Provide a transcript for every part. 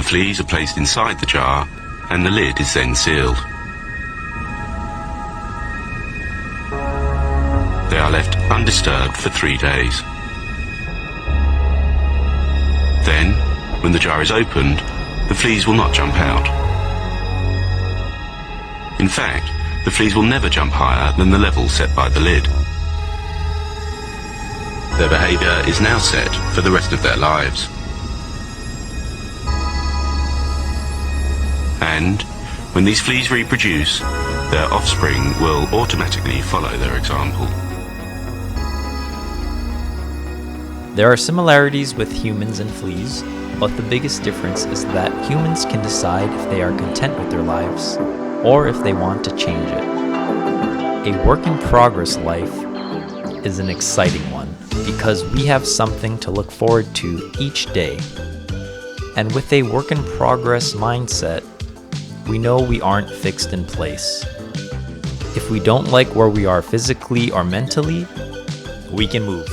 fleas are placed inside the jar and the lid is then sealed. They are left undisturbed for 3 days. Then, when the jar is opened, the fleas will not jump out. In fact, the fleas will never jump higher than the level set by the lid. Their behaviour is now set for the rest of their lives. And, when these fleas reproduce, their offspring will automatically follow their example. There are similarities with humans and fleas, but the biggest difference is that humans can decide if they are content with their lives or if they want to change it. A work-in-progress life is an exciting one because we have something to look forward to each day. And with a work-in-progress mindset, we know we aren't fixed in place. If we don't like where we are physically or mentally, we can move.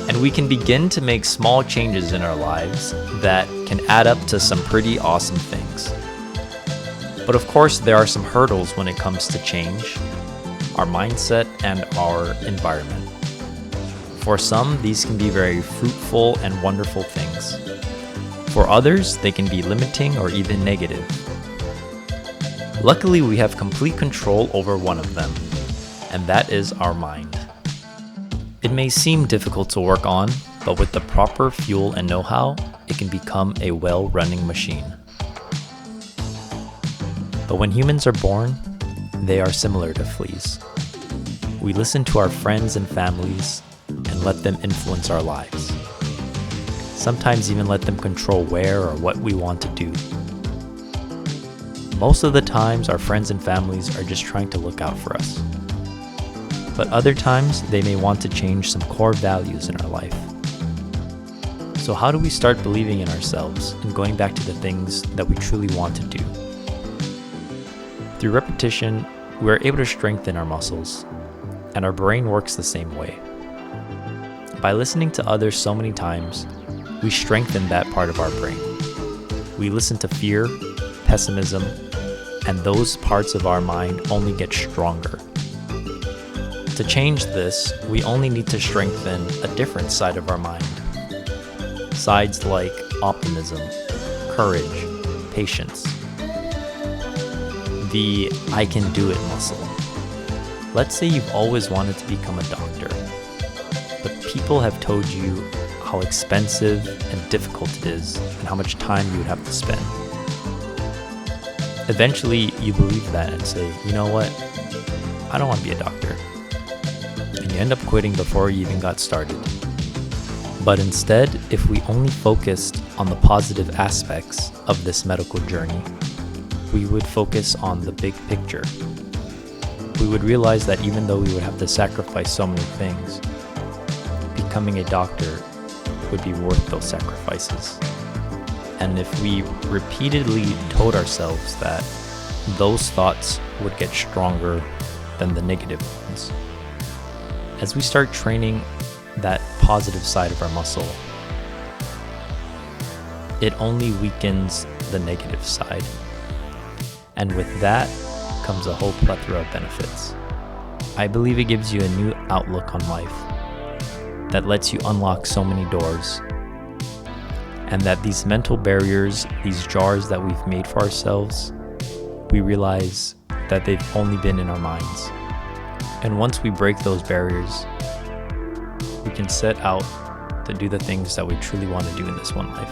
And we can begin to make small changes in our lives that can add up to some pretty awesome things. But of course, there are some hurdles when it comes to change, our mindset, and our environment. For some, these can be very fruitful and wonderful things. For others, they can be limiting or even negative. Luckily, we have complete control over one of them, and that is our mind. It may seem difficult to work on, but with the proper fuel and know-how, it can become a well-running machine. But when humans are born, they are similar to fleas. We listen to our friends and families and let them influence our lives. Sometimes even let them control where or what we want to do. Most of the times, our friends and families are just trying to look out for us. But other times, they may want to change some core values in our life. So how do we start believing in ourselves and going back to the things that we truly want to do? Through repetition, we are able to strengthen our muscles, and our brain works the same way. By listening to others so many times, we strengthen that part of our brain. We listen to fear, pessimism, and those parts of our mind only get stronger. To change this, we only need to strengthen a different side of our mind. Sides like optimism, courage, patience. The I can do it muscle. Let's say you've always wanted to become a doctor, but people have told you how expensive and difficult it is and how much time you would have to spend. Eventually, you believe that and say, you know what? I don't want to be a doctor. And you end up quitting before you even got started. But instead, if we only focused on the positive aspects of this medical journey, we would focus on the big picture. We would realize that even though we would have to sacrifice so many things, becoming a doctor would be worth those sacrifices. And if we repeatedly told ourselves that, those thoughts would get stronger than the negative ones. As we start training that positive side of our muscle, it only weakens the negative side. And with that comes a whole plethora of benefits. I believe it gives you a new outlook on life that lets you unlock so many doors, and that these mental barriers, these jars that we've made for ourselves, we realize that they've only been in our minds. And once we break those barriers, we can set out to do the things that we truly want to do in this one life.